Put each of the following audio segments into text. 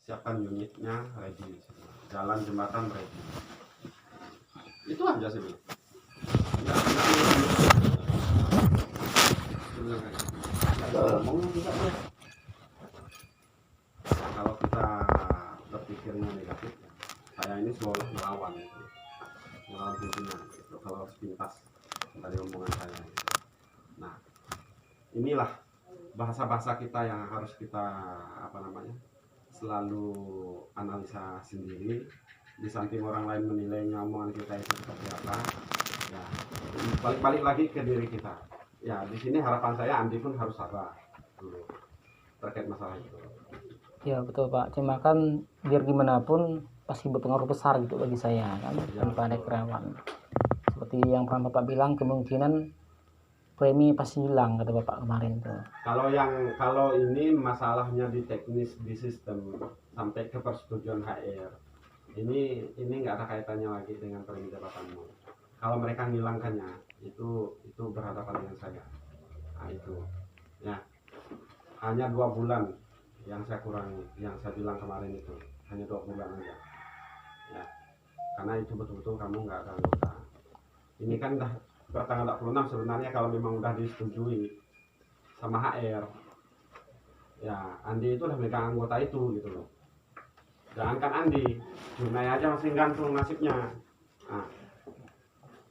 siapkan unitnya ready, jalan jembatan ready. Itu aja sih. Kalau kita berpikirnya negatif, saya ini selalu melawan pimpinan gitu. Kalau sepintas dari omongan saya. Nah, inilah bahasa-bahasa kita yang harus kita selalu analisa sendiri. Di samping orang lain menilainya omongan kita itu seperti apa, ya balik lagi ke diri kita. Ya di sini harapan saya Andi pun harus sabar dulu terkait masalah itu. Ya betul Pak, cuma kan biar gimana pun pasti berpengaruh besar gitu bagi saya kan, Ya, tanpa ada kerawan. Seperti yang pernah Bapak bilang, kemungkinan premi pasti hilang kata Bapak kemarin tuh. Kalau ini masalahnya di teknis, di sistem sampai ke persetujuan HR, ini nggak ada kaitannya lagi dengan premi jabatanmu. Kalau mereka menghilangkannya, itu berhadapan dengan saya. Nah itu, ya hanya 2 bulan yang saya kurangi, yang saya bilang kemarin itu hanya 2 bulan aja. Ya, karena itu betul-betul kamu nggak ada anggota. Ini kan udah tanggal 26 sebenarnya kalau memang udah disetujui sama HR. Ya, Andi itu udah megang anggota itu gitu loh. Jangankan Andi, Junai aja masih gantung nasibnya. Nah,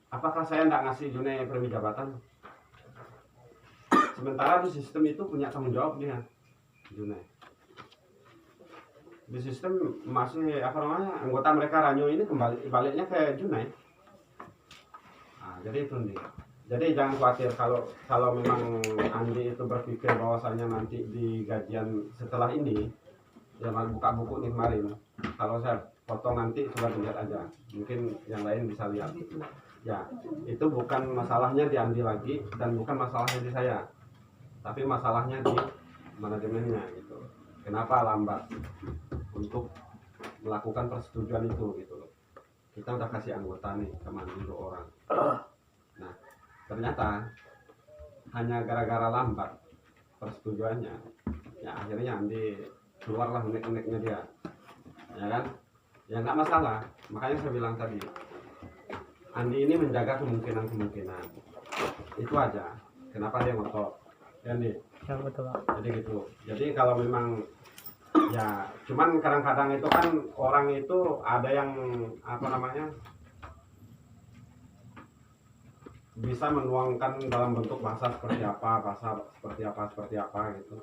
apakah saya nggak ngasih Junai premi jabatan? Sementara di sistem itu punya tanggung jawab dia, Junai. Di sistem masih anggota mereka Ranyo ini baliknya ke Junai. Nah, jadi itu nih. Jadi jangan khawatir kalau memang Andi itu berpikir bahwasanya nanti di gajian setelah ini, ya buka buku nih kemarin, kalau saya potong nanti coba dilihat aja, mungkin yang lain bisa lihat. Ya itu bukan masalahnya di Andi lagi dan bukan masalahnya di saya, tapi masalahnya di manajemennya gitu. Kenapa lambat untuk melakukan persetujuan itu gitu loh. Kita udah kasih anggota nih teman 2 orang. Nah ternyata hanya gara-gara lambat persetujuannya, ya akhirnya Andi keluarlah unek-uneknya dia, ya kan? Ya nggak masalah, makanya saya bilang tadi, Andi ini menjaga kemungkinan itu aja. Kenapa dia ngotot, ya Andi? Ya betul Pak. Jadi gitu. Jadi kalau memang ya, cuman kadang-kadang itu kan orang itu ada yang bisa menuangkan dalam bentuk bahasa seperti apa gitu.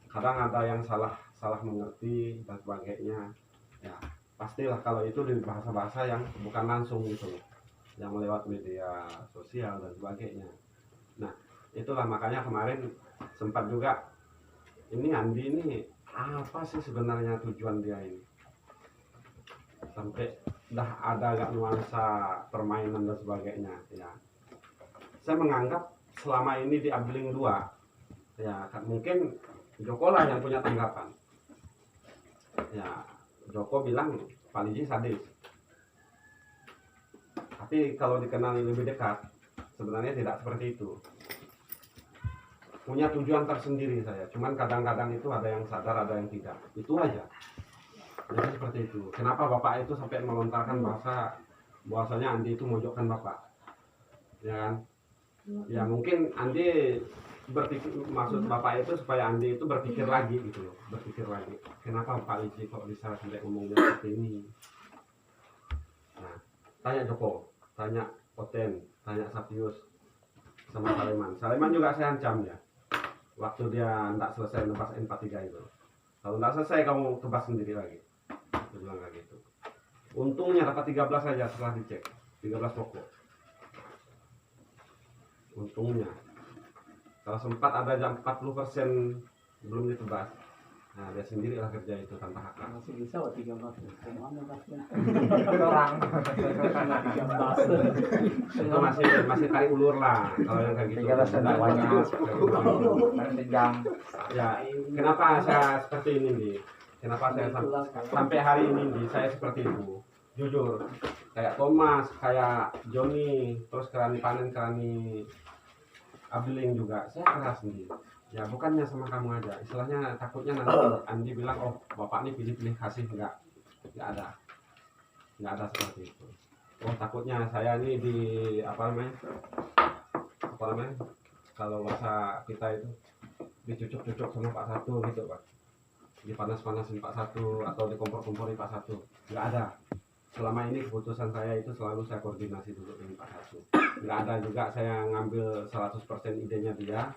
Kadang ada yang salah mengerti dan sebagainya. Ya pastilah kalau itu di bahasa yang bukan langsung gitu loh, yang lewat media sosial dan sebagainya. Nah itulah makanya kemarin sempat juga ini Andi ini apa sih sebenarnya tujuan dia ini, sampai dah ada agak nuansa permainan dan sebagainya. Ya saya menganggap selama ini di Abling 2 ya mungkin Joko lah yang punya tanggapan. Ya Joko bilang Pak Liji sadis, tapi kalau dikenali lebih dekat sebenarnya tidak seperti itu. Punya tujuan tersendiri saya, cuman kadang-kadang itu ada yang sadar ada yang tidak, itu aja. Jadi seperti itu. Kenapa Bapak itu sampai melontarkan bahwasanya Andi itu mojokkan Bapak, ya kan? Ya mungkin Andi berpikir, maksud Bapak itu supaya Andi itu berpikir lagi gitu loh, berpikir lagi. Kenapa Pak Liji kok bisa sampai ngomongnya seperti ini? Nah, tanya Joko, tanya Oten, tanya Sapius, sama Saleman juga saya ancam ya. Waktu dia tidak selesai nebas N43 itu. Kalau tidak selesai kamu tebas sendiri lagi. Dia bilang kayak gitu. Untungnya dapat 13 saja setelah dicek, 13 pokok. Untungnya. Kalau sempat ada jam 40% belum ditebas, nah dia sendiri lah kerja itu tanpa hak. Masih bisa 13 Orang Itu masih tarik ulur lah kalau yang kayak gitu. 13 wajib. Ya, kenapa saya seperti ini nih? Kenapa saya sampai hari ini nih saya seperti itu? Jujur, kayak Thomas, kayak Joni, terus kerani panen, kerani Abling juga, saya keras sendiri. Ya bukannya sama kamu aja, istilahnya takutnya nanti Andi bilang, oh bapak ini pilih-pilih kasih. Nggak ada seperti itu. Oh takutnya saya ini di apa namanya kalau bahasa kita itu dicucuk-cucuk sama Pak Satu gitu Pak, dipanas-panasin Pak Satu atau dikompor-komporin Pak Satu. Nggak ada. Selama ini keputusan saya itu selalu saya koordinasi dulu dengan Pak Satu. Nggak ada juga saya ngambil 100% idenya dia,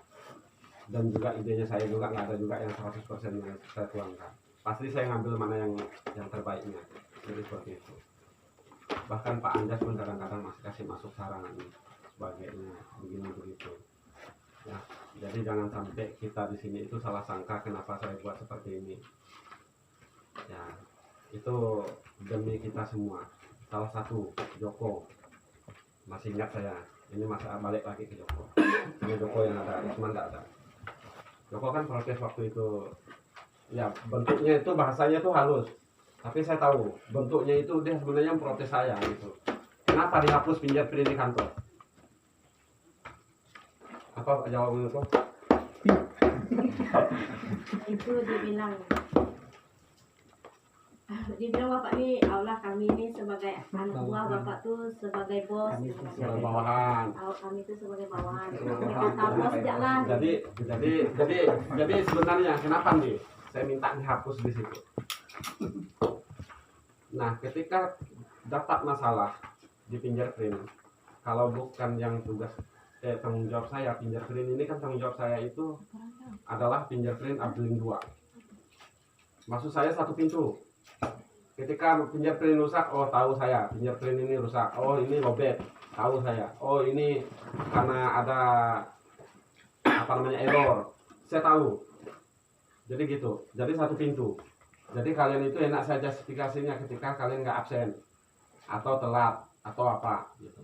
dan juga idenya saya juga nggak ada juga yang 100% yang saya tuangkan. Pasti saya ngambil mana yang terbaiknya. Jadi seperti itu. Bahkan Pak Anjas pun kadang-kadang masih kasih masuk saran ini sebagainya begini begitu. Ya, jadi jangan sampai kita di sini itu salah sangka kenapa saya buat seperti ini. Ya, itu demi kita semua. Salah satu Joko, masih ingat saya. Ini masa balik lagi ke Joko. Ini Joko yang ada, Usman nggak ada. Joko kan protes waktu itu, ya bentuknya itu bahasanya itu halus, tapi saya tahu bentuknya itu dia sebenarnya protes saya gitu. Kenapa dihapus fingerprint di kantor? Apa jawabannya itu? Itu dibilang bapak ini, Allah kami ini sebagai anak buah, bapak tuh sebagai bos. Sebagai bawahan. Kami itu sebagai bawahan. Kita tahu bos jangan. Jadi sebenarnya kenapa nih saya minta dihapus di situ? Nah, ketika dapat masalah di fingerprint, kalau bukan yang tanggung jawab saya, fingerprint ini kan tanggung jawab saya itu adalah fingerprint Abdulin 2. Maksud saya satu pintu. Ketika fingerprint rusak, oh tahu saya fingerprint ini rusak, oh ini lobet, tahu saya, oh ini karena ada apa namanya error, saya tahu. Jadi gitu, jadi satu pintu. Jadi kalian itu enak saja justifikasinya ketika kalian nggak absen atau telat atau apa gitu.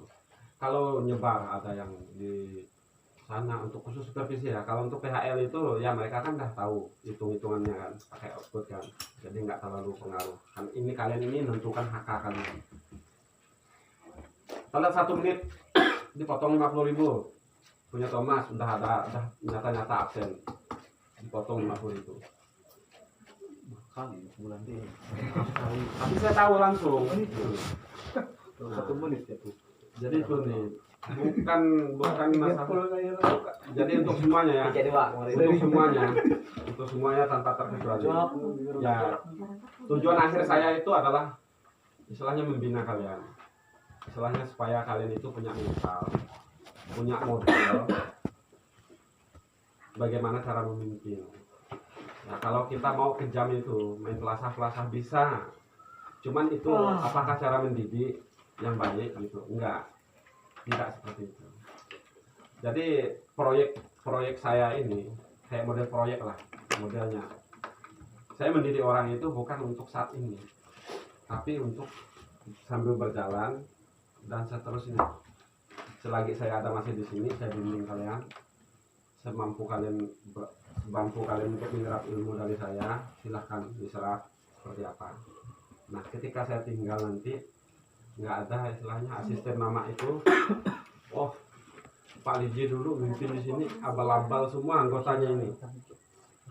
Kalau nyebar ada yang di sana untuk khusus supervisi ya. Kalau untuk PHL itu ya mereka kan udah tahu hitung-hitungannya kan pakai output kan, jadi nggak terlalu pengaruh kan. Ini kalian ini menentukan HK kalian. Telat 1 menit dipotong 50.000. Punya Thomas udah nyata-nyata absen, dipotong 50.000. Kali bulan ini. Tapi saya tahu langsung. 1 menit ya tuh. Jadi itu nih bukan masalah. Jadi untuk semuanya ya, untuk semuanya tanpa terkecuali. Ya, tujuan akhir saya itu adalah istilahnya membina kalian. Istilahnya supaya kalian itu punya mental, punya modal bagaimana cara memimpin. Nah, kalau kita mau kejam itu main pelasah-pelasah bisa. Cuman itu apakah cara mendidik yang baik gitu? Enggak seperti itu. Jadi proyek saya ini kayak model proyek lah modelnya. Saya mendidik orang itu bukan untuk saat ini, tapi untuk sambil berjalan dan seterusnya. Selagi saya ada masih di sini, saya bimbing kalian semampu kalian untuk menyerap ilmu dari saya. Silahkan diserap seperti apa. Nah, ketika saya tinggal nanti nggak ada istilahnya asisten nama itu, oh Pak Liji dulu mimpin di sini, abal-abal semua anggotanya ini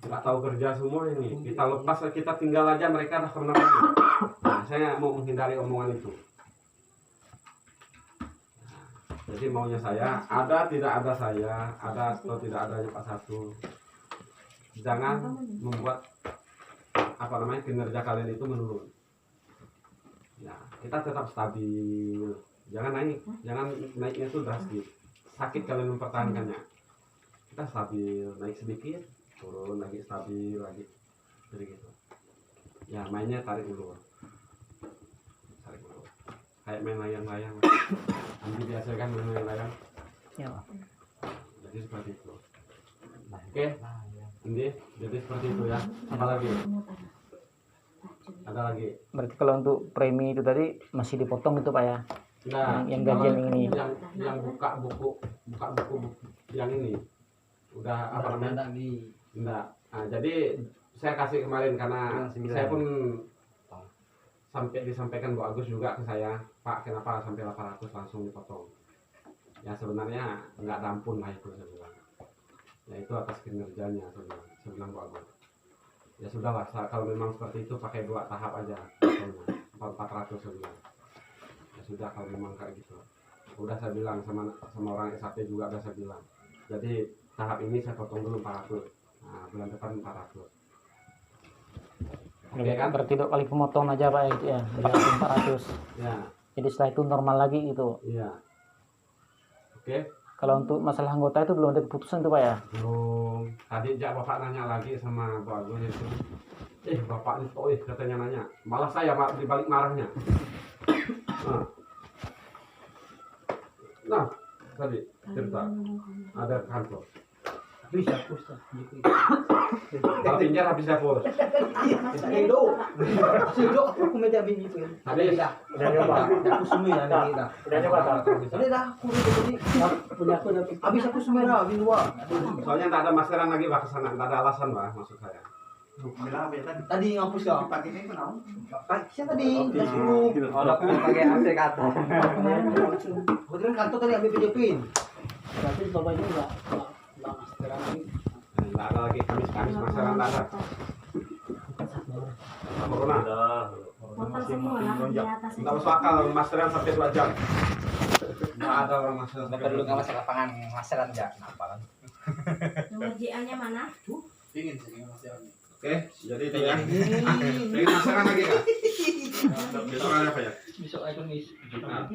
nggak tahu kerja semua ini, kita lepas kita tinggal aja mereka dah kemana-mana. Nah, saya mau menghindari omongan itu. Nah, jadi maunya saya ada tidak ada saya, ada atau tidak adanya Pak Satu, jangan membuat apa namanya kinerja kalian itu menurun. Ya, kita tetap stabil, jangan naiknya itu drastis, sakit kalian mempertahankannya. Kita stabil, naik sedikit, turun lagi, stabil lagi, jadi gitu. Ya mainnya tarik dulu, kayak main layang-layang. Nanti biasa kan main layang-layang. Ya. Jadi seperti itu. Oke, ini jadi seperti itu ya. Apa lagi? Ada lagi? Berarti kalau untuk premi itu tadi masih dipotong itu Pak ya? Nah, yang gajian ini. Yang buka buku yang ini udah apa namanya? Enggak. Nah, jadi saya kasih kemarin karena saya pun sampai disampaikan Bu Agus juga ke saya, Pak kenapa sampai 800 langsung dipotong? Ya sebenarnya nggak dampun lah itu saya bilang. Ya itu atas kinerjanya saya bilang Pak Agus. Ya sudahlah, kalau memang seperti itu pakai 2 tahap aja, 400 saya bilang. Ya sudah kalau memang kayak gitu. Udah saya bilang sama orang SAP juga udah saya bilang. Jadi tahap ini saya potong dulu 400. Nah, bulan depan 400. Oke kan? Berarti 2 kali pemotong aja Pak ya, jadi 400. Ya, Jadi setelah itu normal lagi gitu. iya. Oke. Kalau untuk masalah anggota itu belum ada keputusan tuh Pak ya. Belum. Tadi Bapak nanya lagi sama Pak Agus itu. Bapak itu katanya nanya. Malah saya dibalik marahnya. Nah, tadi cerita ada kantor. Bisa Ustaz. Kalau pinjar habis dapur. Hello. Sudah aku media begitu. Habis. Udah nyoba. Aku semua ada kita. Udah nyoba Pak. Ini dah aku tadi. Punya aku udah Habis aku semua habis 2. Soalnya tak ada maskeran lagi Pak kesana. Tak ada alasan Pak maksud saya. Tadi ngapus ya. Pagi ini kenal. Siapa tadi? 10. Orang pakai AC kata. Kebetulan kantor tadi ambil PJP. berarti Bapak itu enggak maskeran lagi. Tak ada lagi Kamis maskeran tak ada. Corona. Total semua lah di atas Tidak masuk akal maskeran sampai 2 jam. Tidak ada orang maskeran. Dapat dulu nggak masalah lapangan masalah aja. Kenapa kan? Nomor JA-nya mana? Dingin sih masalahnya. Oke, jadi itu ya. Pengen maskeran lagi kan? Besok ada apa ya? Besok aja Kamis. Nah,